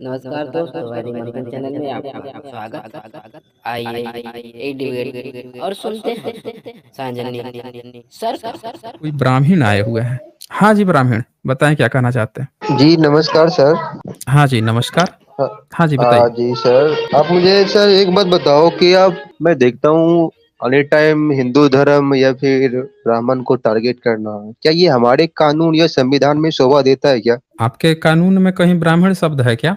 नमस्कार दोस्तों, वैदिक मंथन चैनल में आपका स्वागत। आइए एक डिबेट और सुनते हैं सांजनी सर का। कोई ब्राह्मण आए हुए हैं। हाँ जी, ब्राह्मण बताएं क्या कहना चाहते हैं। जी नमस्कार सर। हाँ जी, नमस्कार। हाँ हाँ जी, बताइए। जी सर, आप मुझे सर एक बात बताओ कि आप मैं देखता हूँ अने टाइम हिंदू धर्म या फिर ब्राह्मण को टारगेट करना, क्या ये हमारे कानून या संविधान में शोभा देता है क्या? आपके कानून में कहीं ब्राह्मण शब्द है क्या?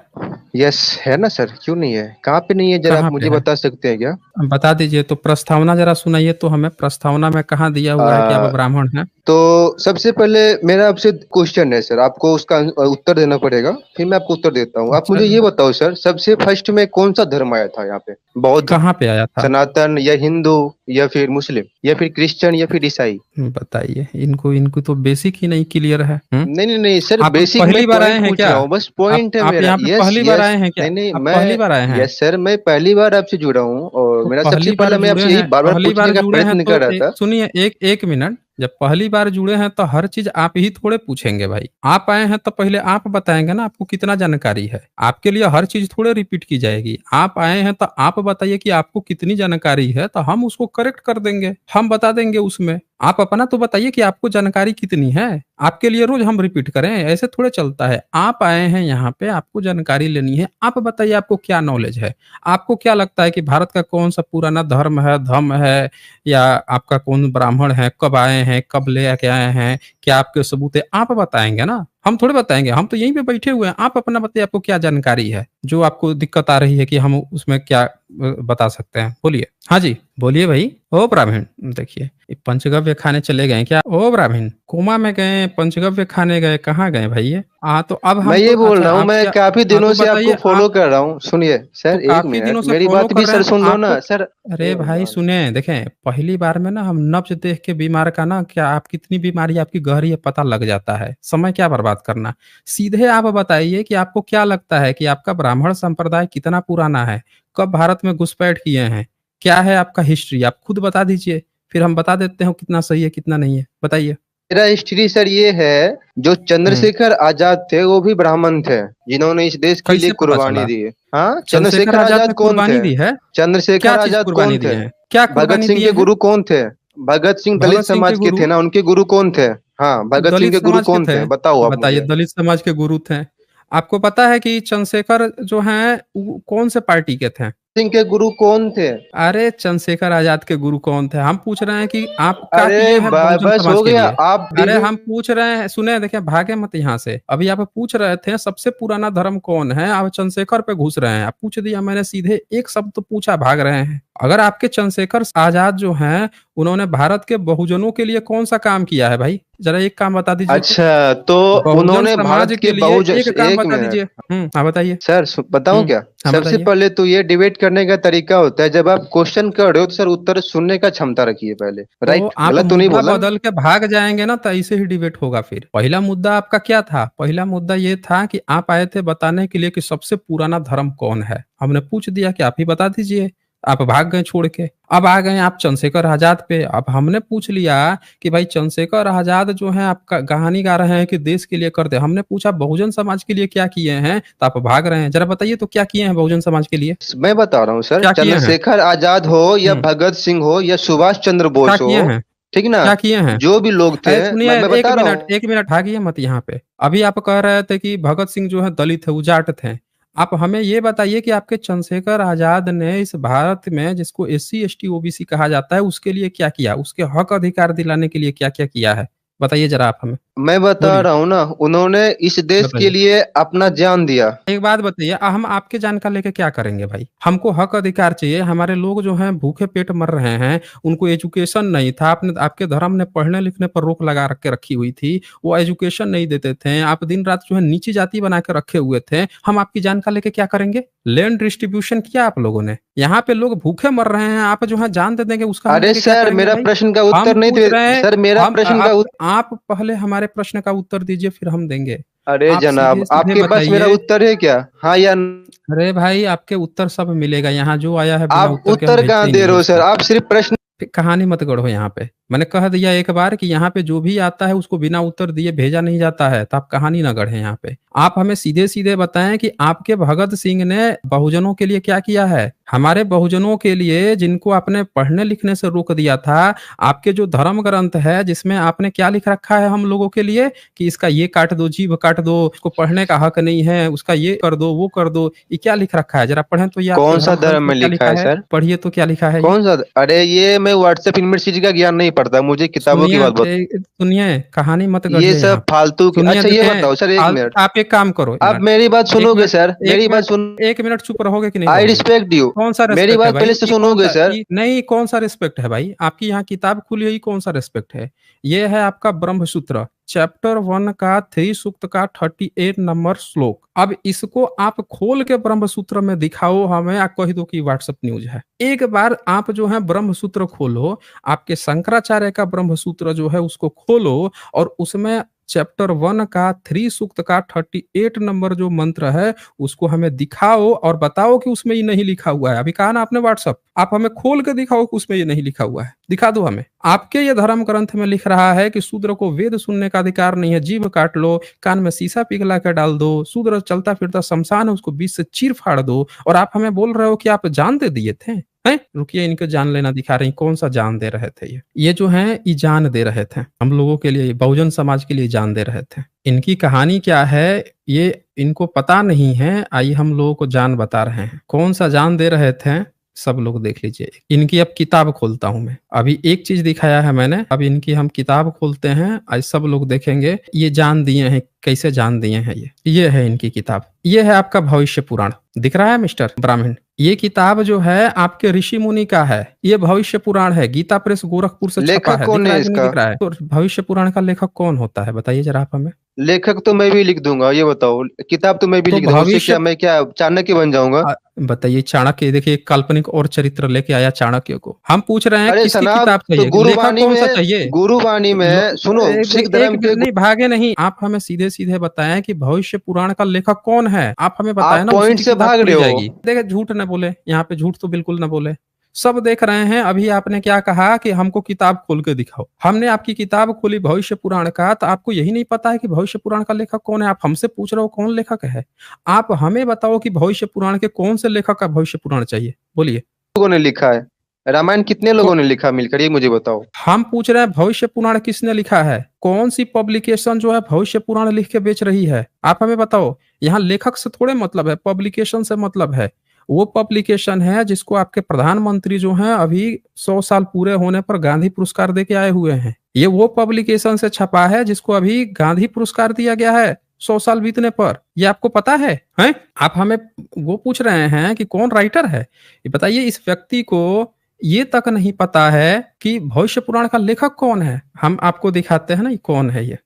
यस, है ना सर, क्यों नहीं है, कहाँ पे नहीं है, जरा आप कहाँ पे मुझे है? बता सकते हैं क्या? बता दीजिए तो, प्रस्तावना जरा सुनाइए तो हमें। प्रस्तावना में कहाँ दिया हुआ है कि आप आ, ब्राह्मण हैं? तो सबसे पहले मेरा आपसे क्वेश्चन है सर, आपको उसका उत्तर देना पड़ेगा, फिर मैं आपको उत्तर देता हूँ। आप अच्छा, मुझे ये बताओ सर, सबसे फर्स्ट में कौन सा धर्म आया था यहाँ पे? बौद्ध, कहाँ पे आया था? सनातन, या हिंदू, या फिर मुस्लिम, या फिर क्रिश्चियन, या फिर ईसाई? बताइए। इनको इनको तो बेसिक ही नहीं क्लियर है। नहीं नहीं नहीं सर, आप बेसिक मैं पहली बार आए पॉइंट हैं पूछ क्या? रहा हूँ, बस आप पॉइंट है आप मेरा। यहाँ पे यस पहली बार यस। आए हैं क्या? नहीं नहीं, आप पहली मैं बार आए हैं? यस सर, मैं पहली बार आपसे जुड़ा हूँ और तो मेरा सबसे पहली बार पहले मैं जुड़े आपसे यही हैं, बार बार पहली पूछने बार का जुड़े हैं प्रयत्न तो कर रहा था। सुनिए, एक एक मिनट। जब पहली बार जुड़े हैं तो हर चीज आप ही थोड़े पूछेंगे भाई। आप आए हैं तो पहले आप बताएंगे ना आपको कितना जानकारी है। आपके लिए हर चीज थोड़े रिपीट की जाएगी। आप आए हैं तो आप बताइए कि आपको कितनी जानकारी है, तो हम उसको करेक्ट कर देंगे, हम बता देंगे उसमें। आप अपना तो बताइए कि आपको जानकारी कितनी है। आपके लिए रोज हम रिपीट करें, ऐसे थोड़े चलता है। आप आए हैं यहाँ पे, आपको जानकारी लेनी है, आप बताइए आपको क्या नॉलेज है। आपको क्या लगता है कि भारत का कौन सा पुराना धर्म है, धर्म है, या आपका कौन ब्राह्मण है, कब आए हैं, कब ले के आए हैं, क्या आपके सबूत है, आप बताएंगे ना। हम थोड़े बताएंगे, हम तो यहीं पे बैठे हुए हैं। आप अपना बताइए आपको क्या जानकारी है, जो आपको दिक्कत आ रही है कि हम उसमें क्या बता सकते हैं। बोलिए। हाँ जी, बोलिए भाई। ओ ब्राह्मण, देखिए ये पंचगव्य खाने चले गए क्या? ओ ब्राह्मण, कोमा में गए, पंचगव्य खाने गए, कहाँ गए भाई ये? तो अब मैं हमको ये बोल अच्छा रहा हूँ, आप मैं क्या? काफी हाँ दिनों तो से आपको बताइए फॉलो आप। कर रहा हूँ। सुनिए तो सर, एक काफी दिनों मिनट, से मेरी फॉलो बात कर भी रहे सर हैं तो सुन लो आपको। ना सर। अरे हे भाई भगवान। सुने, देखें पहली बार में ना हम नब्ज देख के बीमार का ना, क्या आप कितनी बीमारी आपकी गहरी है पता लग जाता है। समय क्या बर्बाद करना। सीधे आप बताइए कि आपको क्या लगता है कि आपका ब्राह्मण संप्रदाय कितना पुराना है, कब भारत में घुसपैठ किए हैं, क्या है आपका हिस्ट्री, आप खुद बता दीजिए। फिर हम बता देते हैं कितना सही है कितना नहीं है, बताइए। मेरा हिस्ट्री सर ये है, जो हम्म। चंद्रशेखर आजाद थे वो भी ब्राह्मण थे, जिन्होंने इस देश के लिए कैसे पता कुर्बानी चला? दी है। हाँ, चंद्रशेखर चंद्रशेखर आजाद ने आजाद कौन कुर्बानी थे? दी है? क्या चंद्रशेखर चीज आजाद कुर्बानी कौन दिए थे? हैं? क्या भगत कुर्बानी सिंह दिए के हैं? गुरु कौन थे? भगत सिंह दलित भगत सिंह के समाज के थे गुरु ना, उनके गुरु कौन थे? हाँ, भगत सिंह दलित के गुरु समाज के कौन थे? थे, बताओ आप बताइए, मुझे। दलित समाज के गुरु थे। आपको पता है कि चंद्रशेखर जो हैं वो कौन से पार्टी के थे? सिंह के गुरु कौन थे? अरे चंद्रशेखर आजाद के गुरु कौन थे? हम पूछ रहे हैं कि आप क्या अरे किए हैं बहुजन बस समाज हो के गया, लिए। आप अरे डिबेट। हम पूछ रहे हैं, सुने, देखिए भागे मत यहाँ से। अभी आप पूछ रहे थे सबसे पुराना धर्म कौन है, आप चंद्रशेखर पे घुस रहे हैं। आप पूछ दिया मैंने, सीधे एक शब्द तो पूछा, भाग रहे हैं। अगर आपके चंद्रशेखर आजाद जो हैं, उन्होंने भारत के बहुजनों के लिए कौन सा काम किया है भाई? जरा एक काम बता दीजिए तो। अच्छा, तो बहुजन उन्होंने समाज भारत के के लिए बहुजन, एक काम एक बता मिनट दीजिए। हाँ बताइए। सर, बताऊं क्या? हाँ सबसे बताइए। पहले तो ये डिबेट करने का तरीका होता है, जब आप क्वेश्चन कर रहे हो तो सर उत्तर सुनने का क्षमता रखिए पहले। तो राइट, आप गलत तो नहीं मुद्दा बोला ना? बदल के भाग जाएंगे ना, तो ऐसे ही डिबेट होगा। फिर पहला मुद्दा आपका क्या था? पहला मुद्दा ये था कि आप आए थे बताने के लिए कि सबसे पुराना धर्म कौन है। हमने पूछ दिया कि आप ही बता दीजिए। आप भाग गए छोड़ के। अब आ गए आप चंद्रशेखर आजाद पे। अब हमने पूछ लिया कि भाई चंद्रशेखर आजाद जो है आपका कहानी गा रहे हैं कि देश के लिए करते। हमने पूछा बहुजन समाज के लिए क्या किए हैं, तो आप भाग रहे हैं। जरा बताइए तो क्या किए हैं बहुजन समाज के लिए? मैं बता रहा हूँ सर, क्या किए हैं? चंद्रशेखर आजाद हो या हम्म। भगत सिंह हो या सुभाष चंद्र क्या बोस हो, किए हैं? ठीक ना, क्या किए हैं? जो भी लोग थे, अरे सुनिए, मैं एक बता रहा मिनट हूँ। एक मिनट, भागिए मत यहाँ पे। अभी आप कह रहे थे कि भगत सिंह जो है दलित है, उजाट थे। आप हमें ये बताइए कि आपके चंद्रशेखर आजाद ने इस भारत में, जिसको एससी एसटी ओबीसी कहा जाता है, उसके लिए क्या किया? उसके हक अधिकार दिलाने के लिए क्या क्या किया है? बताइए जरा आप हमें। मैं बता बोलिए। रहा हूँ ना, उन्होंने इस देश के बताइए। लिए अपना जान दिया। एक बात बताइए, हम आपके जान का लेके क्या करेंगे भाई? हमको हक अधिकार चाहिए। हमारे लोग जो हैं भूखे पेट मर रहे हैं, उनको एजुकेशन नहीं था। आपने, आपके धर्म ने पढ़ने लिखने पर रोक लगा के रखी हुई थी, वो एजुकेशन नहीं देते थे। आप दिन रात जो है नीची जाति बना के रखे हुए थे। हम आपकी जान का लेके क्या करेंगे? लैंड डिस्ट्रीब्यूशन किया आप लोगों ने, यहाँ पे लोग भूखे मर रहे हैं, आप जो है जान दे देंगे, उसका हम अरे लेके क्या सर, करेंगे मेरा भाई? प्रश्न का हम उत्तर नहीं पूछ दे। रहे हैं। सर, मेरा हम प्रश्न का आप पहले हमारे प्रश्न का उत्तर दीजिए, फिर हम देंगे। अरे आप सीधे जनाब, सीधे आपके पास मेरा बताइए। उत्तर है क्या, हाँ या अरे भाई आपके उत्तर सब मिलेगा, यहाँ जो आया है बिना आप उत्तर के हम उत्तर कहाँ भेजते ही दे नहीं रहे है हो सर, उसको। आप सिर्फ प्रश्न फिर कहानी मत गढ़ो यहाँ पे। मैंने कह दिया एक बार कि यहाँ पे जो भी आता है उसको बिना उत्तर दिए भेजा नहीं जाता है, तो आप कहानी ना गढ़ें यहाँ पे। आप हमें सीधे-सीधे बताएँ कि आपके भगत सिंह ने बहुजनों के लिए क्या किया है? हमारे बहुजनों के लिए जिनको आपने पढ़ने-लिखने से रोक दिया था, आपके जो धर्म ग्रंथ है जिसमें आपने क्या लिख रखा है हम लोगों के लिए कि इसका ये काट दो, जीभ काट दो, उसको पढ़ने का हक नहीं है, उसका ये कर दो, वो कर दो। ये क्या लिख रखा है? ज़रा पढ़ें तो ये आपके कौन सा धर्म ग्रंथ धर्म में में क्या लिखा लिखा है है? सर? पढ़िए तो क्या लिखा है ये? कौन सा? अरे ये मैं व्हाट्सएप यूनिवर्सिटी का ज्ञान नहीं पढ़ता, मुझे किताबों की सुनिए बात बता। सुनिए, कहानी मत ये गढ़िए यहाँ सब पे। फालतू की। सुनिए अच्छा ये देखें, बताओ सर, एक फाल मिनट, आप एक काम करो, एक आप मिनट, मेरी बात 1 सुनोगे मिनट, सर? 1 मेरी बात मिनट, सुन। 1 मिनट चुप रहोगे कि नहीं आई रहोगे? Respect you. कौन-सा मेरी रिस्पेक्ट है बात भाई? पहले से ये सुनोगे कौन-सा सर? ये नहीं कौन-सा रिस्पेक्ट है भाई? आपकी यहाँ किताब खुली हुई कौन-सा रिस्पेक्ट है? ये है आपका ब्रह्मसूत्र, चैप्टर 1 का 3 सूक्त का 38 नंबर श्लोक। अब इसको आप खोल के ब्रह्मसूत्र में दिखाओ हमें, या कह दो कि व्हाट्सएप न्यूज़ है। एक बार आप जो है ब्रह्मसूत्र खोलो, आपके शंकराचार्य का ब्रह्मसूत्र जो है उसको खोलो और उसमें चैप्टर 1 का 3 सूक्त का 38 नंबर जो मंत्र है, उसको हमें दिखाओ और बताओ कि उसमें ये नहीं लिखा हुआ है। अभी कहा ना आपने व्हाट्सएप, आप हमें खोल के दिखाओ कि उसमें ये नहीं लिखा हुआ है। दिखा दो हमें। आपके ये धर्म ग्रंथ में लिख रहा है कि शूद्र को वेद सुनने का अधिकार नहीं है, जीभ काट लो, कान में शीशा पिघला के डाल दो, शूद्र चलता फिरता शमशान है उसको बीच से चीर फाड़ दो, और आप हमें बोल रहे हो कि आप जान दे दिए थे। हैं? रुकिए, इनको जान लेना दिखा रही, कौन-सा जान दे रहे थे ये? ये जो हैं, ये जान दे रहे थे। हम लोगों के लिए, बहुजन समाज के लिए जान दे रहे थे। इनकी कहानी क्या है, ये इनको पता नहीं है, आइए हम लोगों को जान बता रहे हैं। कौन-सा जान दे रहे थे, सब लोग देख लीजिए। इनकी अब किताब खोलता हूँ मैं। अभी एक चीज़ दिखाया है मैंने, अब इनकी हम किताब खोलते हैं, आज सब लोग देखेंगे, ये जान दिए हैं, कैसे जान दिए हैं ये। ये है इनकी किताब। ये है आपका भविष्य पुराण। दिख रहा है मिस्टर ब्राह्मण? ये किताब जो है आपके ऋषि मुनि का है। ये भविष्य पुराण है, गीता प्रेस गोरखपुर से छपा लेखक है। कौन दिख रहा है है कि नहीं इसका? दिख रहा है? तो भविष्य पुराण का लेखक कौन होता है बताइए जरा आप हमें। लेखक तो मैं भी लिख दूंगा, ये बताओ। किताब तो मैं भी तो लिख दूंगा, उससे भविष्य क्या मैं क्या चाणक्य बन जाऊंगा? बताइए, चाणक्य देखिए एक काल्पनिक और चरित्र लेके आया चाणक्य को। हम पूछ रहे हैं अरे किसकी सनाब, किताब तो चाहिए, लेखक गुरुवाणी कौन सा में, चाहिए? गुरुवाणी में सुनो, सिख धर्म के नहीं भागे नहीं, आप हमें सीधे-सीधे बताएं कि भविष्य पुराण का लेखक कौन है? आप हमें बताएं आप ना, उसी पॉइंट की से किताब भाग खोली रहे जाएगी। हो। देखिए झूठ न बोले, यहाँ पे झूठ तो बिल्कुल न बोले। सब देख रहे हैं। अभी आपने क्या कहा कि हमको किताब खोल के दिखाओ। हमने आपकी किताब खोली भविष्य पुराण का, तो आपको यही नहीं पता है कि भविष्य पुराण का लेखक कौन है? आप हमसे पूछ रहे हो कौन लेखक है? आप हमें बताओ कि भविष्य पुराण के कौन से लेखक का भविष्य पुराण चाहिए? बोलिए। लोगों ने लिखा है रामायण? कितने लोगों ने लिखा मिलकर, ये मुझे बताओ। हम पूछ रहे हैं भविष्य पुराण किसने लिखा है? कौन सी पब्लिकेशन जो है भविष्य पुराण लिख के बेच रही है? आप हमें बताओ। यहाँ लेखक से थोड़े मतलब है, पब्लिकेशन से मतलब है। वो पब्लिकेशन है जिसको आपके प्रधानमंत्री जो हैं अभी 100 साल पूरे होने पर गांधी पुरस्कार दे के आए हुए हैं। ये वो पब्लिकेशन से छपा है जिसको अभी गांधी पुरस्कार दिया गया है 100 साल बीतने पर। ये आपको पता है? हैं? आप हमें वो पूछ रहे हैं कि कौन राइटर है? ये बताइए, इस व्यक्ति को ये तक नहीं पता है कि भविष्य पुराण का लेखक कौन है। हम आपको दिखाते हैं ना ये कौन है ये।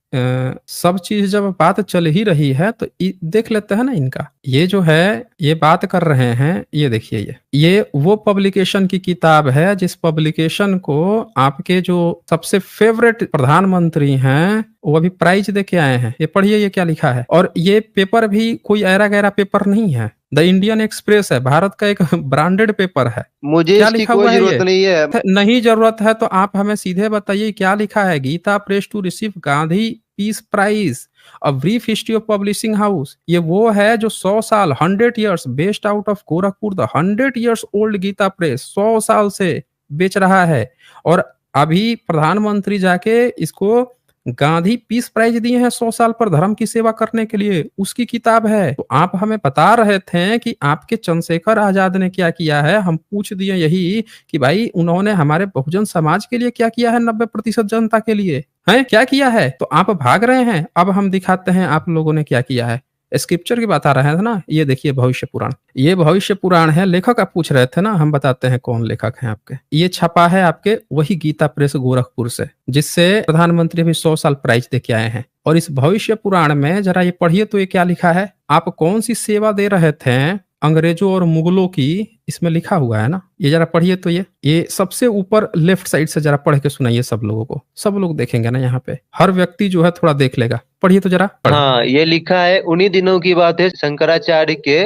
सब चीज जब बात चल ही रही है तो देख लेते हैं ना इनका। ये जो है ये बात कर रहे हैं, ये देखिए, ये वो पब्लिकेशन की किताब है जिस पब्लिकेशन को आपके जो सबसे फेवरेट प्रधानमंत्री हैं वो अभी प्राइज दे के आए हैं। ये पढ़िए ये क्या लिखा है। और ये पेपर भी कोई ऐरा गैरा पेपर नहीं है, द इंडियन एक्सप्रेस है, भारत का एक ब्रांडेड पेपर है। मुझे क्या इसकी लिखा कोई हुआ है जरूरत ये? नहीं है। नहीं जरूरत है तो आप हमें सीधे बताइए क्या लिखा है। Gita press to receive Gandhi peace prize, a brief history of publishing house. ये वो है जो 100 साल 100 years based out of Gorakhpur, the 100 years old Gita press 100 साल से बेच रहा है। और अभी प्रधानमंत्री जाके इसको गांधी पीस प्राइज दिए हैं 100 साल पर धर्म की सेवा करने के लिए, उसकी किताब है। तो आप हमें बता रहे थे कि आपके चंद्रशेखर आजाद ने क्या किया है। हम पूछ दिए यही कि भाई उन्होंने हमारे बहुजन समाज के लिए क्या किया है, 90% जनता के लिए है क्या किया है। तो आप भाग रहे हैं। अब हम दिखाते हैं आप लोगों ने क्या किया है। स्क्रिप्चर की बात आ रहा है ना, ये देखिए भविष्य पुराण। ये भविष्य पुराण है। लेखक आप पूछ रहे थे ना, हम बताते हैं कौन लेखक है आपके। ये छपा है आपके वही गीता प्रेस गोरखपुर से, जिससे प्रधानमंत्री भी 100 साल प्राइज दे के आए हैं। और इस भविष्य पुराण में जरा ये पढ़िए तो ये क्या लिखा है। आप कौन सी सेवा दे रहे थे अंग्रेजों और मुगलों की, इसमें लिखा हुआ है ना। ये जरा पढ़िए तो ये सबसे ऊपर लेफ्ट साइड से जरा पढ़ के सुनाइए सब लोगों को। सब लोग देखेंगे ना, यहाँ पे हर व्यक्ति जो है थोड़ा देख लेगा। पढ़िए तो जरा। हाँ, ये लिखा है, उन्हीं दिनों की बात है, शंकराचार्य के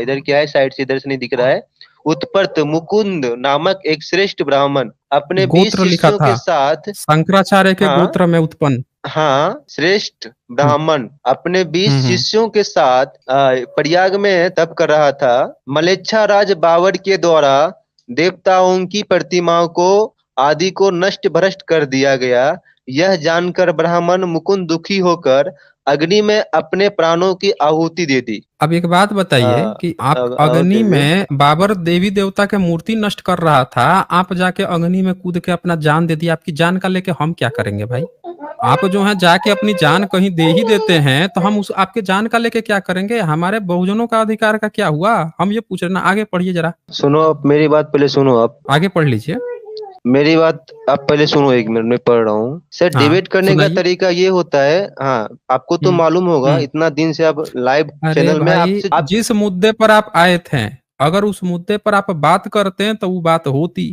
इधर क्या है, साइड से इधर से नहीं दिख रहा है। उत्पत्त मुकुंद नामक एक श्रेष्ठ ब्राह्मण अपने 20 गोत्र लिखा शिष्यों था के साथ, शंकराचार्य के हाँ गोत्र में उत्पन्न। हाँ, श्रेष्ठ ब्राह्मण अपने 20 हम्म। शिष्यों के साथ प्रयाग में तप कर रहा था। मलेच्छा राज बाबर के द्वारा देवताओं की प्रतिमाओं को आदि को नष्ट भ्रष्ट कर दिया गया। यह जानकर ब्राह्मण मुकुंद दुखी होकर अग्नि में अपने प्राणों की आहुति दे दी। अब एक बात बताइए कि आप अग्नि में बाबर देवी देवता के मूर्ति नष्ट कर रहा था, आप जाके अग्नि में कूद के अपना जान दे दिया। आपकी जान का लेके हम क्या करेंगे भाई? आप जो है जाके अपनी जान कहीं दे ही देते हैं तो हम उस आपके जान का लेके क्या करेंगे? हमारे बहुजनों का अधिकार का क्या हुआ? हम ये पूछ रहे ना। आगे पढ़िए जरा। सुनो, आप मेरी बात पहले सुनो। आप आगे पढ़ लीजिए। मेरी बात आप पहले सुनो, 1 मिनट में पढ़ रहा हूँ। सर, हाँ, डिबेट करने का सुनाइए। तरीका ये होता है। हाँ, आपको तो मालूम होगा, इतना दिन से आप लाइव अरे चैनल में भाई, आप जिस मुद्दे पर आप आए थे, अगर उस मुद्दे पर आप बात करते हैं तो वो बात होती।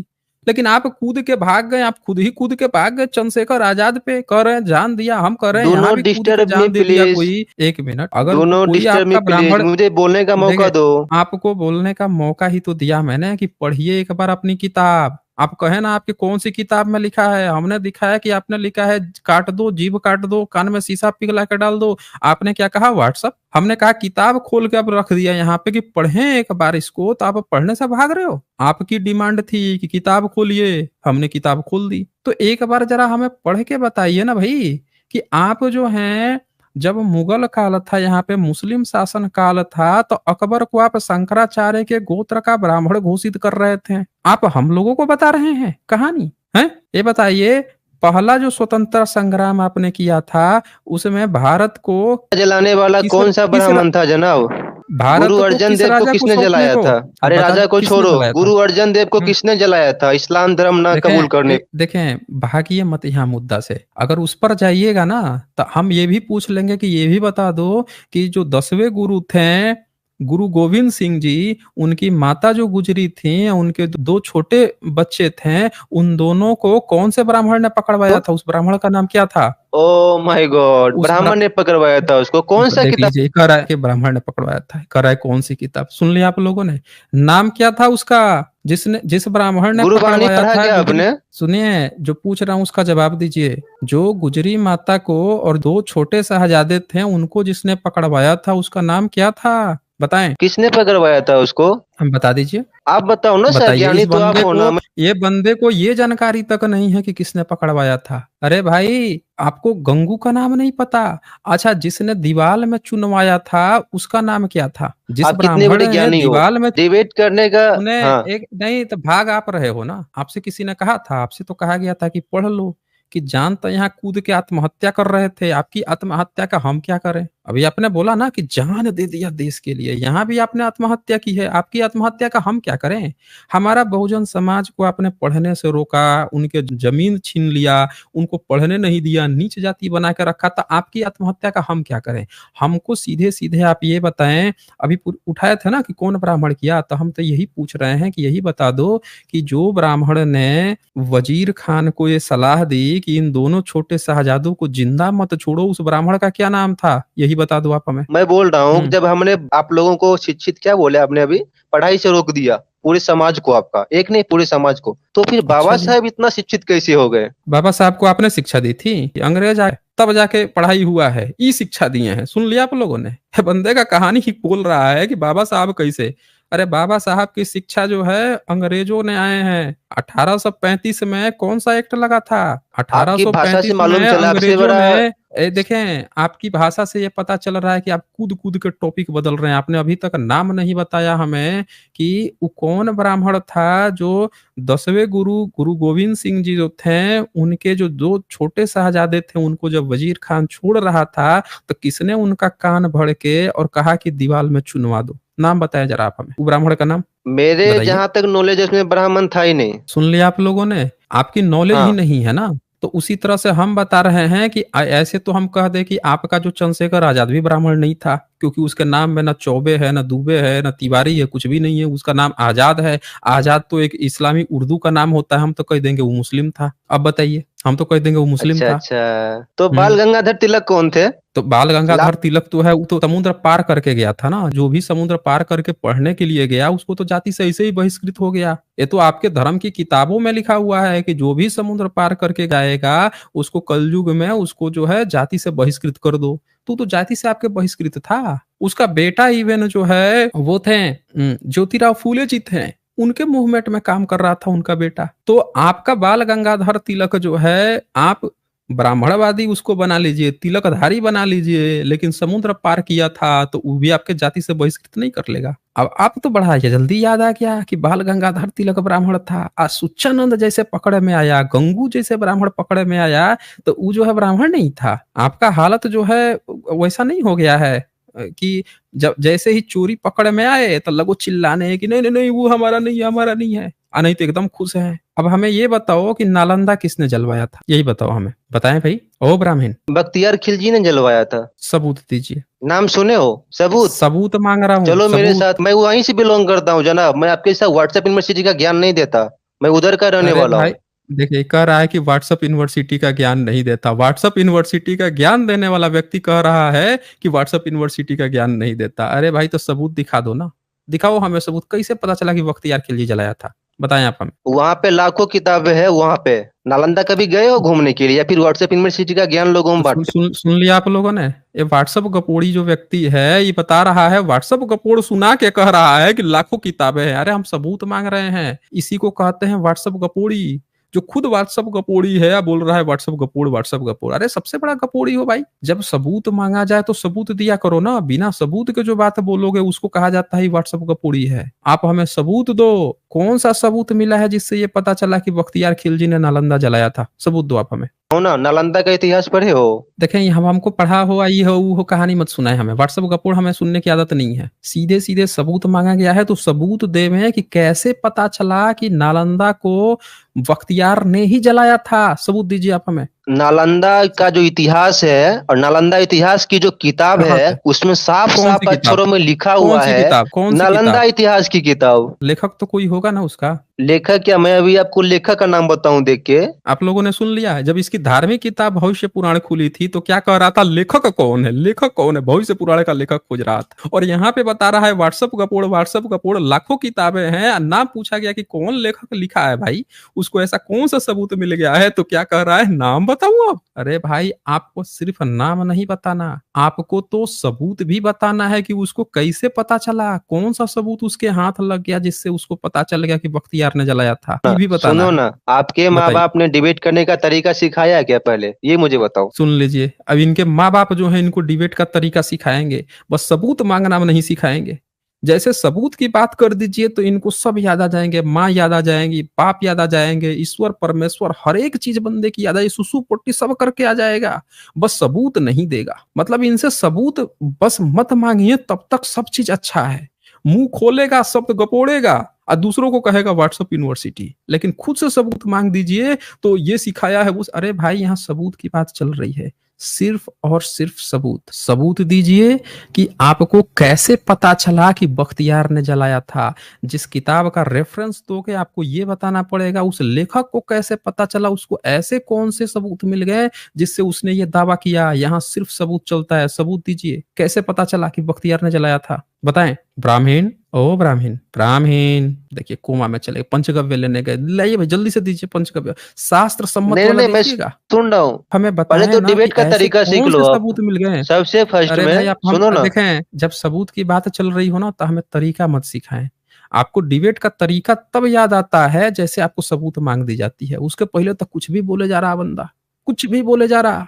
लेकिन आप कूद के भाग गए, आप खुद ही कूद के भाग गए चंद्रशेखर आजाद पे। कह रहे हैं जान दिया, हम कह रहे हैं डू यहाँ नॉट भी कूद के डिस्टर्ब मी जान दे दिया प्लीज। कोई। एक मिनट, अगर डू नॉट कोई डिस्टर्ब मी आपका प्लीज, ब्राह्मण, मुझे बोलने का मौका देखिए, दो। आपको बोलने का मौका ही तो दिया मैंने कि पढ़िए एक बार अपनी किताब। आप कहे ना आपकी कौन सी किताब में लिखा है? हमने दिखाया कि आपने लिखा है काट दो, जीभ काट दो, कान में शीशा पिघला के डाल दो। आपने क्या कहा? व्हाट्सअप। हमने कहा किताब खोल के अब रख दिया यहाँ पे कि पढ़ें एक बार इसको, तो आप पढ़ने से भाग रहे हो। आपकी डिमांड थी कि किताब खोलिए, हमने किताब खोल दी। तो एक बार जरा हमें पढ़ के बताइए ना भाई कि आप जो हैं, जब मुगल काल था, यहाँ पे मुस्लिम शासन काल था, तो अकबर को आप शंकराचार्य के गोत्र का ब्राह्मण घोषित कर रहे थे। आप हम लोगों को बता रहे हैं कहानी है? ये बताइए, पहला जो स्वतंत्रता संग्राम आपने किया था, उसमें भारत को जलाने वाला कौन सा किस ब्राह्मण था जनाब? भारत गुरु को अर्जन किस देव को राजा को किसने सौंपने जलाया को? था? अरे बता, राजा को किसने छोड़ो, जलाया था? गुरु अर्जन देव को किसने जलाया था इस्लाम धर्म ना कबूल करने? देखें, भागिए मत यहाँ मुद्दा से। अगर उस पर जाइएगा ना तो हम ये भी पूछ लेंगे कि ये भी बता दो कि जो 10वें गुरु थे, गुरु गोविंद सिंह जी, उनकी माता जो गुजरी थी, उनके 2 छोटे बच्चे थे, उन दोनों को कौन से ब्राह्मण ने पकड़वाया था? उस ब्राह्मण का नाम क्या था? ओ माय गॉड, उस ब्राह्मण ने पकड़वाया था उसको? कौन सा देख किताब? लीजिए, कह रहा है कि ब्राह्मण ने पकड़वाया था। कह रहा है कौन सी किताब? सुन लिया आप लोगों ने? नाम क्या था उसका? जिस ब्राह्मण ने गुरुबाणी पकड़वाया पढ़ा था क्या गुजरी। आपने? सुनिए, जो पूछ रहा हूँ उसका जवाब दीजिए। जो गुजरी माता को और 2 छोटे साहबजादे थे, उनको जिसने पकड़वाया था, उसका नाम क्या था? बताएं। किसने पकड़वाया था उसको? हम बता दीजिए। आप बताओ ना सर, बताइए, ज्ञानी तो आप हो ना। ये बंदे को ये जानकारी तक नहीं है कि किसने पकड़वाया था। अरे भाई, आपको गंगू का नाम नहीं पता? अच्छा, जिसने दीवाल में चुनवाया था उसका नाम क्या था? जिस आप कितने ब्राह्मण बड़े ने ज्ञानी हो? दीवाल में, डिबेट करने का। सुने, हाँ, एक नहीं तो भाग आप रहे हो ना। आपसे किसी ने कहा था? आपसे तो कहा गया था कि पढ़ लो। कि जान तो यहाँ कूद के आत्महत्या कर रहे थे, आपकी आत्महत्या का हम क्या करें? अभी आपने बोला ना कि जान दे दिया देश के लिए, यहाँ भी आपने आत्महत्या की है, आपकी आत्महत्या का हम क्या करें? हमारा बहुजन समाज को आपने पढ़ने से रोका, उनके जमीन छीन लिया, उनको पढ़ने नहीं दिया, नीच जाति बना के रखा, तो आपकी आत्महत्या का हम क्या करें? हमको सीधे सीधे आप ये बताएं। अभी उठाए थे ना कि कौन ब्राह्मण किया, तो हम तो यही पूछ रहे हैं कि यही बता दो कि जो ब्राह्मण ने वजीर खान को ये सलाह दी कि इन दोनों छोटे शाहजादों को जिंदा मत छोड़ो, उस ब्राह्मण का क्या नाम था? यही बता दो आप हमें। मैं बोल रहा हूँ, जब हमने आप लोगों को शिक्षित, क्या बोले आपने अभी, पढ़ाई से रोक दिया पूरे समाज को, आपका एक नहीं पूरे समाज को, तो फिर बाबा जी। साहब इतना शिक्षित कैसे हो गए? बाबा साहब को आपने शिक्षा दी थी? अंग्रेज आए तब जाके पढ़ाई हुआ है, ई शिक्षा दिए हैं। सुन लिया आप लोगों ने? बंदे का कहानी ही बोल रहा है कि बाबा साहब कैसे। अरे बाबा साहब की शिक्षा जो है अंग्रेजों ने आए हैं। 1835 में कौन सा एक्ट लगा था? आपकी भाषा से 1835 मालूम में चला, आपसे अंग्रेजों बड़ा। ने, देखें, आपकी भाषा से ये पता चल रहा है कि आप कूद कूद के टॉपिक बदल रहे हैं। आपने अभी तक नाम नहीं बताया हमें कि वो कौन ब्राह्मण था जो 10वें गुरु गोविंद सिंह जी जो थे, उनके जो 2 छोटे साहबजादे थे, उनको जब वजीर खान छोड़ रहा था तो किसने उनका कान भड़ के और कहा कि दीवाल में चुनवा दो? नाम बताया जरा आप हमें, वो ब्राह्मण का नाम मेरे बताइए। जहां तक नॉलेज है उसमें ब्राह्मण था ही नहीं। सुन लिया आप लोगों ने? आपकी नॉलेज ही हाँ, नहीं है ना। तो उसी तरह से हम बता रहे हैं कि ऐसे तो हम कह दे कि आपका जो चंद्रशेखर आजाद भी ब्राह्मण नहीं था, क्योंकि उसके नाम में ना चौबे है, ना दुबे है, ना तिवारी है, कुछ भी नहीं है। उसका नाम आजाद है। आजाद तो एक इस्लामी उर्दू का नाम होता है, हम तो कह देंगे वो मुस्लिम था। अब बताइए। हम तो कह देंगे वो मुस्लिम अच्छा था। अच्छा, तो हम्म। बाल गंगाधर तिलक कौन थे? तो बाल ला गंगाधर तिलक तो है, वो तो समुद्र पार करके गया था ना। जो भी समुद्र पार करके पढ़ने के लिए गया उसको तो जाति से ऐसे ही बहिष्कृत हो गया। ये तो आपके धर्म की किताबों में लिखा हुआ है कि जो भी समुद्र पार करके जाएगा उसको कलयुग में उसको जो है जाति से बहिष्कृत कर दो। तो जाति से आपके बहिष्कृत था। उसका बेटा इवन जो है वो थे ज्योतिराव फूले जी थे, उनके मूवमेंट में काम कर रहा था उनका बेटा। तो आपका बाल गंगाधर तिलक जो है, आप ब्राह्मणवादी उसको बना लीजिए, तिलकधारी बना लीजिए, लेकिन समुद्र पार किया था तो वो भी आपके जाति से बहिष्कृत नहीं कर लेगा। अब आप तो बड़ा जल्दी याद आ गया कि बाल गंगाधर तिलक ब्राह्मण था। सुच्चानंद जैसे पकड़े में आया, गंगू जैसे ब्राह्मण पकड़े में आया, तो वो जो है ब्राह्मण नहीं था। आपका हालत जो है वैसा नहीं हो गया है कि जब जैसे ही चोरी पकड़ में आए तो लगो चिल्लाने कि नहीं नहीं नहीं वो हमारा नहीं है, हमारा नहीं है। नहीं तो एकदम खुश है। अब हमें ये बताओ कि नालंदा किसने जलवाया था, यही बताओ हमें, बताएं भाई। ओ ब्राह्मण, बख्तियार खिलजी ने जलवाया था। सबूत दीजिए। नाम सुने हो? सबूत? सबूत मांग रहा हूँ, चलो मेरे सबूत। साथ, मैं वहीं से बिलोंग करता हूँ जनाब। मैं आपके साथ व्हाट्सएप यूनिवर्सिटी का ज्ञान नहीं देता, मैं उधर का रहने अरे वाला भाई हूँ। देखिए, कह रहा है कि व्हाट्सएप यूनिवर्सिटी का ज्ञान नहीं देता। व्हाट्सएप यूनिवर्सिटी का ज्ञान देने वाला व्यक्ति कह रहा है कि व्हाट्सएप यूनिवर्सिटी का ज्ञान नहीं देता। अरे भाई तो सबूत दिखा दो ना, दिखाओ हमें सबूत। कैसे पता चला कि बख्तियार खिलजी जलाया था, बताएं आप हमें। वहां पे लाखों किताबें हैं वहां पे। नालंदा कभी गए हो घूमने के लिए, या फिर व्हाट्सएप यूनिवर्सिटी का ज्ञान लोगों में तो सुन बांटते सुन सुन लिया आप लोगों ने। ये व्हाट्सएप गपोड़ी जो व्यक्ति है ये बता रहा है, व्हाट्सएप गपोड़ सुना के कह रहा है कि लाखों किताबें हैं। अरे हम सबूत मांग रहे हैं, इसी को कहते हैं व्हाट्सएप गपोड़ी। जो खुद व्हाट्सएप गपोड़ी है बोल रहा है व्हाट्सएप गपोड़, व्हाट्सएप गपोड़। अरे सबसे बड़ा गपोड़ी हो भाई। जब सबूत मांगा जाए तो सबूत दिया करो ना। बिना सबूत के जो बात बोलोगे उसको कहा जाता है व्हाट्सएप गपोड़ी है। आप हमें सबूत दो। कौन सा सबूत मिला है जिससे ये पता चला कि बख्तियार खिलजी ने नालंदा जलाया था? सबूत दो आप हमें। हो ना? नालंदा का इतिहास पढ़े हो? देखें, हम हमको पढ़ा हो आई हो वो हो कहानी मत सुनाए हमें। व्हाट्सएप गपोड़ हमें सुनने की आदत नहीं है। सीधे सीधे सबूत मांगा गया है तो सबूत देवें कि कैसे पता चला कि नालंदा को बख्तियार ने ही जलाया था। सबूत दीजिए आप हमें। नालंदा का जो इतिहास है और नालंदा इतिहास की जो किताब कहाँ है से? उसमें साफ कौन सी साफ किताब? अक्षरों में लिखा कौन हुआ सी है। किताब? कौन सी नालंदा किताब? इतिहास की किताब। लेखक तो कोई होगा ना उसका। लेखक क्या? मैं अभी आपको लेखक का नाम बताऊं देख के? आप लोगों ने सुन लिया है। जब इसकी धार्मिक किताब भविष्य पुराण खुली थी तो क्या कह रहा था, लेखक कौन है, लेखक कौन है, भविष्य पुराण का लेखक खोज रहा था। और यहाँ पे बता रहा है व्हाट्सएप गपोड़, व्हाट्सएप गपोड़। लाखों किताबें हैं, नाम पूछा गया कि कौन लेखक लिखा है भाई, उसको ऐसा कौन सा सबूत मिल गया है तो क्या कह रहा है, नाम बताऊं अब? अरे भाई आपको सिर्फ नाम नहीं बताना, आपको तो सबूत भी बताना है कि उसको कैसे पता चला, कौन सा सबूत उसके हाथ लग गया जिससे उसको पता चल गया कि बख्तियार ने जलाया था, ये भी बताना सुनो है। ना, आपके माँ बताइए। बाप ने डिबेट करने का तरीका सिखाया है क्या पहले, ये मुझे बताओ। सुन लीजिए, अब इनके माँ बाप जो है इनको डिबेट का तरीका सिखाएंगे, बस सबूत मांगना नहीं सिखाएंगे। जैसे सबूत की बात कर दीजिए तो इनको सब याद आ जाएंगे, माँ याद आ जाएंगी, बाप याद आ जाएंगे, ईश्वर परमेश्वर हर एक चीज बंदे की याद आई, सुसु पोटी सब करके आ जाएगा। बस सबूत नहीं देगा। मतलब इनसे सबूत बस मत मांगिए, तब तक सब चीज अच्छा है। मुंह खोलेगा, शब्द गपोड़ेगा और दूसरों को कहेगा व्हाट्सएप यूनिवर्सिटी, लेकिन खुद से सबूत मांग दीजिए तो ये सिखाया है उस। अरे भाई यहाँ सबूत की बात चल रही है, सिर्फ और सिर्फ सबूत। सबूत दीजिए कि आपको कैसे पता चला कि बख्तियार ने जलाया था। जिस किताब का रेफरेंस दोगे आपको ये बताना पड़ेगा। उस लेखक को कैसे पता चला, उसको ऐसे कौन से सबूत मिल गए जिससे उसने ये दावा किया। यहाँ सिर्फ सबूत चलता है, सबूत दीजिए। कैसे पता चला कि बख्तियार ने जलाया था, बताएं। ब्राह्मण, ओ ब्राह्मण, ब्राह्मण देखिए कोमा में चले, पंचगव्य लेने गए, लाइए भाई जल्दी से दीजिए पंचगव्य, शास्त्र सम्मत नहीं वाला नहीं, मैं दीजिएगा। सुन रहा हूँ। हमें पहले बताएं तो ना कि डिबेट का ऐसे तरीका सीख कौन लो से आप। सबूत मिल गए। सबसे फर्स्ट अरे भाई में आप हम सुनो ना। देखें, जब सबूत की बात चल रही हो ना तो हमें तरीका मत सिखाएं। आपको डिबेट का तरीका तब याद आता है जैसे आपको सबूत मांग दी जाती है। उसके पहले तक कुछ भी बोले जा रहा बंदा, कुछ भी बोले जा रहा।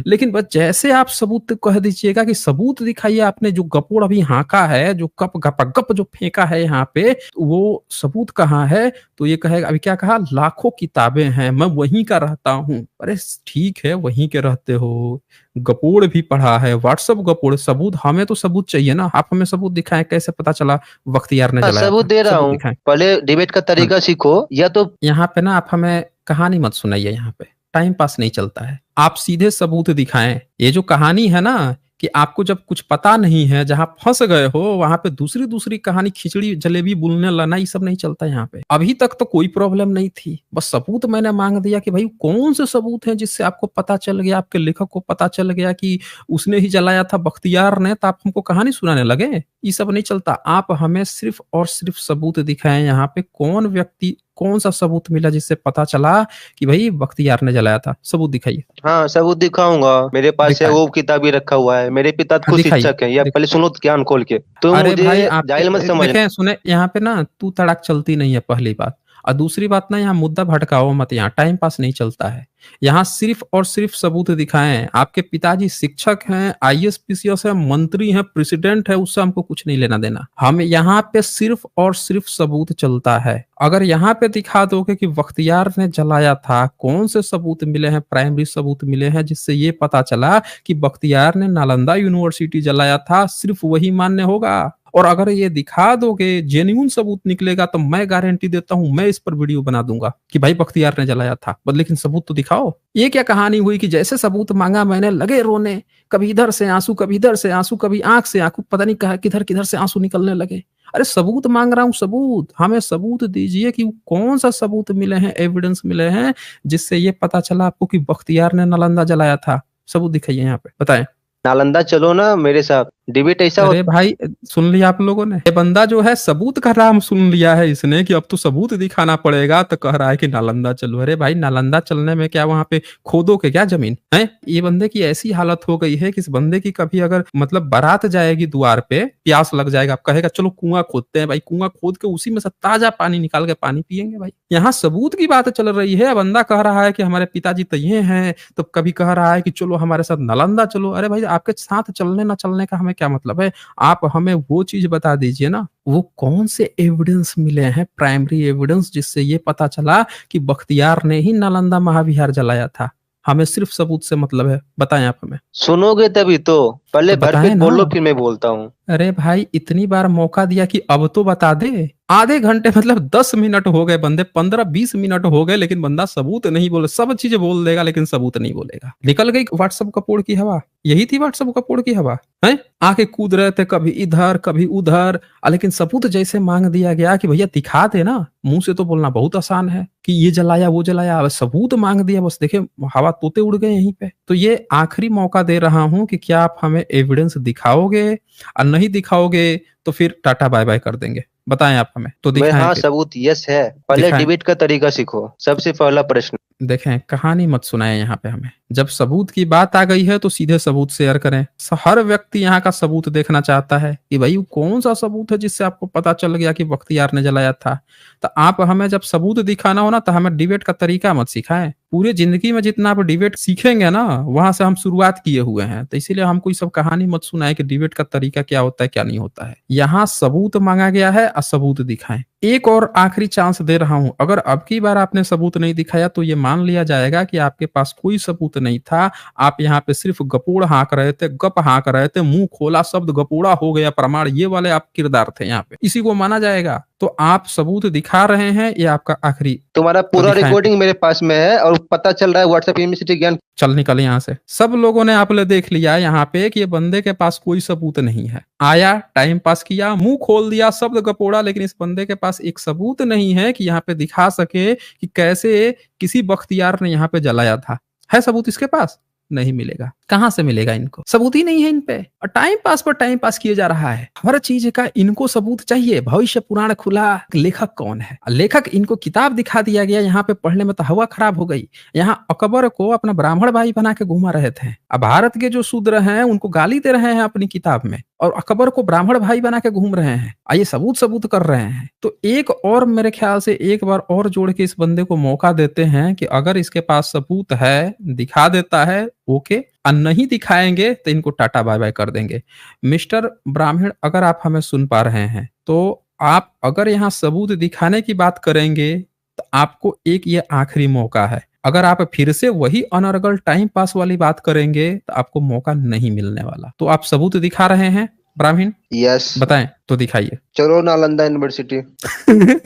लेकिन बस जैसे आप सबूत कह दीजिएगा कि सबूत दिखाइए, आपने जो गपोड़ अभी हांका है, जो कप गप जो फेंका है यहाँ पे, वो सबूत कहाँ है? तो ये कहेगा, अभी क्या कहा, लाखों किताबें हैं, मैं वहीं का रहता हूँ। अरे ठीक है, वहीं के रहते हो, गपोड़ भी पढ़ा है, व्हाट्सएप गपोड़। सबूत हमें तो सबूत चाहिए ना, आप हमें सबूत दिखाएं कैसे पता चला बख्तियार ने हाँ, जलाया सबूत था, दे रहा सबूत हूँ। दिखाएं। पहले डिबेट का तरीका सीखो, या तो यहाँ पे ना आप हमें कहानी मत सुनाइए, यहाँ पे टाइम पास नहीं चलता है। आप सीधे सबूत दिखाएं। ये जो कहानी है ना कि आपको जब कुछ पता नहीं है, जहाँ फँस गए हो, वहाँ पे दूसरी-दूसरी कहानी खिचड़ी, जलेबी बुनने लगना, ये सब नहीं चलता यहाँ पे। अभी तक तो कोई प्रॉब्लम नहीं थी। बस सबूत मैंने माँग दिया कि भाई कौन से सबूत हैं जिससे आपको पता चल गया, आपके लेखक को पता चल गया कि उसने ही जलाया था बख्तियार ने, तो आप हमको कहानी सुनाने लगे? ये सब नहीं चलता। आप हमें सिर्फ़ और सिर्फ़ सबूत दिखाएँ यहाँ पे, कौन व्यक्ति, कौन-सा सबूत मिला जिससे पता चला कि भई बख्तियार ने जलाया था? सबूत दिखाइए। हाँ, सबूत दिखाऊँगा। मेरे पास है, दिखाएँ। वो किताब भी रखा हुआ है। मेरे पिता हाँ, खुद दिखाइए। शिक्षक हैं। या दिख पहले सुनो कान खोल के। तुम अरे भाई, मुझे आपके जाहिल मत समझना। देखें सुने, यहाँ पे ना तू तड़ाक चलती नहीं है, पहली बात। और दूसरी बात ना, यहाँ मुद्दा भटकाओ मत, यहाँ टाइम पास नहीं चलता है। यहाँ सिर्फ़ और सिर्फ़ सबूत दिखाएँ। आपके पिताजी शिक्षक हैं, आईएएस, पीसीएस हैं, मंत्री हैं, प्रेसिडेंट है, उससे हमको कुछ नहीं लेना-देना। हम यहाँ पे सिर्फ़ और सिर्फ़ सबूत चलता है। अगर यहाँ पे दिखा दोगे कि बख्तियार ने जलाया था, कौन से सबूत मिले हैं, प्राइमरी सबूत मिले हैं जिससे ये पता चला कि बख्तियार ने नालंदा यूनिवर्सिटी जलाया था, सिर्फ़ वही मान्य होगा। और अगर ये दिखा दोगे, जेन्युइन सबूत निकलेगा, तो मैं गारंटी देता हूँ, मैं इस पर वीडियो बना दूँगा कि भाई बख्तियार ने जलाया था। बस लेकिन सबूत तो दिखाओ। ये क्या कहानी हुई कि जैसे सबूत माँगा मैंने, लगे रोने, कभी इधर से आँसू, कभी इधर से आँसू, कभी आँख से आँखों, पता नहीं कहाँ किधर-किधर से आँसू निकलने लगे। अरे सबूत माँग रहा हूँ, सबूत। हमें सबूत दीजिए कि कौन-सा सबूत मिले हैं, एविडेंस मिले हैं, जिससे ये पता चला आपको कि बख्तियार ने नालंदा जलाया था। सबूत दिखाइए यहाँ पे, बताएँ। नालंदा चलो ना मेरे साथ। डिबेट ऐसा अरे भाई, सुन लिया आप लोगों ने? ये बंदा जो है सबूत का नाम सुन लिया है इसने कि अब तो सबूत दिखाना पड़ेगा, तो कह रहा है कि नालंदा चलो। अरे भाई, नालंदा चलने में क्या वहाँ पे खोदोगे क्या ज़मीन? हैं? ये बंदे की ऐसी हालत हो गई है कि इस बंदे की कभी अगर मतलब बारात जाएगी द्वार पे, प्यास लग जाएगा, अब कहेगा चलो कुआँ खोदते हैं भाई, कुआँ खोद के उसी में से ताज़ा पानी निकाल के पानी पिएँगे भाई। यहाँ सबूत की बात चल रही है, बंदा कह रहा है कि हमारे पिताजी तो ये हैं, तो कभी कह रहा है कि चलो हमारे साथ नालंदा चलो। अरे भाई, आपके साथ चलने ना चलने का हमें क्या मतलब है? आप हमें वो चीज़ बता दीजिए ना, वो कौन से एविडेंस मिले हैं, प्राइमरी एविडेंस, जिससे ये पता चला कि बख्तियार ने ही नालंदा महाविहार जलाया था। हमें सिर्फ़ सबूत से मतलब है, बताएँ आप हमें। सुनोगे तभी तो। पहले तो भरपेट बताएँ ना। बोलो, फिर मैं बोलता हूँ। अरे भाई, इतनी बार मौका दिया कि अब तो बता दे। आधे घंटे मतलब 10 मिनट हो गए, बंदे 15-20 मिनट हो गए, लेकिन बंदा सबूत नहीं बोले। सब चीज़ें बोल देगा लेकिन सबूत नहीं बोलेगा। निकल गई व्हाट्सएप कपोड़ की हवा। यही थी व्हाट्सएप कपोड़ की हवा, हैं? आके कूद रहे थे कभी इधर, कभी उधर, लेकिन सबूत जैसे माँग दिया गया कि भैया दिखा दे ना। मुँह से तो बोलना बहुत आसान है कि ये जलाया, वो जलाया। अब सबूत माँग दिया, बस देखिए हवा तोते उड़ गए यहीं पे। तो ये आखिरी मौका दे रहा हूँ कि क्या आप हमें एविडेंस दिखाओगे? और नहीं दिखाओगे तो फिर टाटा बाय-बाय कर देंगे। बताएँ आप हमें, तो मैं दिखाएँ हाँ, फिर। सबूत यस है। पहले दिखाएँ। डिबेट का तरीका सीखो। सबसे पहला प्रश्न। देखें, कहानी मत सुनाएँ यहाँ पे हमें। जब सबूत की बात आ गई है तो सीधे सबूत शेयर करें। हर व्यक्ति यहाँ का सबूत देखना चाहता है कि भाई वो कौन-सा सबूत है जिससे आपको पता चल गया कि बख्तियार ने जलाया था। तो आप हमें जब सबूत दिखाना हो ना, तो हमें डिबेट का तरीका मत सिखाएँ। पूरी ज़िंदगी में जितना आप डिबेट सीखेंगे ना, वहाँ से हम शुरुआत किए हुए हैं। तो इसीलिए हमको ये सब कहानी मत सुनाएँ कि डिबेट का तरीका क्या होता है, क्या नहीं होता है। यहाँ सबूत माँगा गया है और सबूत दिखाएँ। एक और आखिरी चांस दे रहा हूँ, अगर अब की बार आपने सबूत नहीं दिखाया तो ये मान लिया जाएगा कि आपके पास कोई सबूत नहीं था। आप यहाँ पे सिर्फ़ गपोड़ हाँक रहे थे, गप हाँक रहे थे, मुँह खोला शब्द गपोड़ा हो गया प्रमाण, ये वाले आप किरदार थे यहाँ पे। इसी को माना जाएगा। तो आप सबूत दिखा रहे हैं, ये आपका आखिरी। तुम्हारा तो पूरा दिखाएँ फिर। रिकॉर्डिंग मेरे पास में है और पता चल रहा है व्हाट्सएप यूनिवर्सिटी ज्ञान। चल निकल यहाँ से। सब लोगों ने आपने देख लिया यहाँ पे कि ये बंदे के पास कोई सबूत नहीं है। आया, टाइम पास किया, मुँह खोल दिया, शब्द गपोड़ा, लेकिन इस बंदे के पास एक सबूत नहीं है कि यहाँ पे दिखा सके कि कैसे किसी बख्तियार ने यहाँ पे जलाया था। है सबूत इसके पास? नहीं मिलेगा। कहाँ से मिलेगा इनको? सबूत ही नहीं है इन पे। और टाइम पास पर टाइम पास किए जा रहा है। हर चीज़ का इनको सबूत चाहिए। भविष्य पुराण खुला, लेखक कौन है? लेखक, इनको किताब दिखा दिया गया, यहाँ पे पढ़ने में तो हवा खराब हो गई। यहाँ अकबर को अपना ब्राह्मण भाई बना के घुमा रहे थे। अब भारत के जो शूद्र हैं उनको गाली दे रहे हैं अपनी किताब में, और अकबर को ब्राह्मण भाई बना के घूम रहे हैं। ये सबूत कर रहे हैं। तो एक और मेरे ख्याल से एक बार और जोड़ के इस बंदे को मौका देते हैं कि अगर इसके पास सबूत है, दिखा देता है, ओके, और नहीं दिखाएंगे तो इनको टाटा बाय बाय कर देंगे। मिस्टर ब्राह्मण, अगर आप हमें सुन पा रहे हैं तो आप अगर यहाँ सबूत दिखाने की बात करेंगे तो आपको एक ये आखिरी मौका है। अगर आप फिर से वही अनर्गल टाइम पास वाली बात करेंगे तो आपको मौका नहीं मिलने वाला। तो आप सबूत दिखा रहे हैं ब्राह्मण? यस। बताएं तो दिखाइए। चलो नालंदा यूनिवर्सिटी।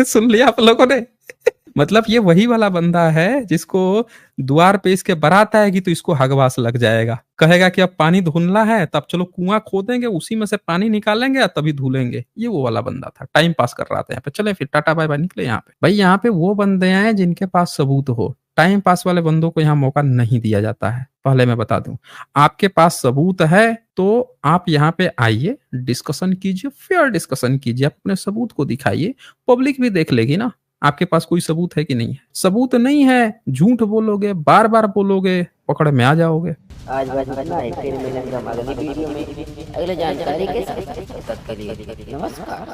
सुन लिया आप लोगों ने? मतलब ये वही वाला बंदा है जिसको द्वार पे इसके बारात आएगी तो इसको हगवास लग जाएगा, कहेगा कि अब पानी धुलना है तब चलो कुआं खोदेंगे, उसी में से पानी निकालेंगे और तभी धुलेंगे। ये वो वाला बंदा था, टाइम पास कर रहा था यहाँ पे। चले फिर टाटा बाय बाय, निकले यहाँ पे। भाई यहाँ पे वो बंदे हैं जिनके पास सबूत हो, टाइम पास वाले बंदों को यहाँ मौका नहीं दिया जाता है। पहले मैं बता दूं, आपके पास सबूत है तो आप यहाँ पे आइए, डिस्कशन कीजिए, फेयर डिस्कशन कीजिए, आप अपने सबूत को दिखाइए, पब्लिक भी देख लेगी ना आपके पास कोई सबूत है कि नहीं है। सबूत नहीं है, झूठ बोलोगे, बार बार बोलोगे, पकड़ में आ जाओगे। आज बस इतना ही, फिर मिलेंगे हम अगली वीडियो में अगले जानकारी के साथ। तब तक के लिए नमस्कार।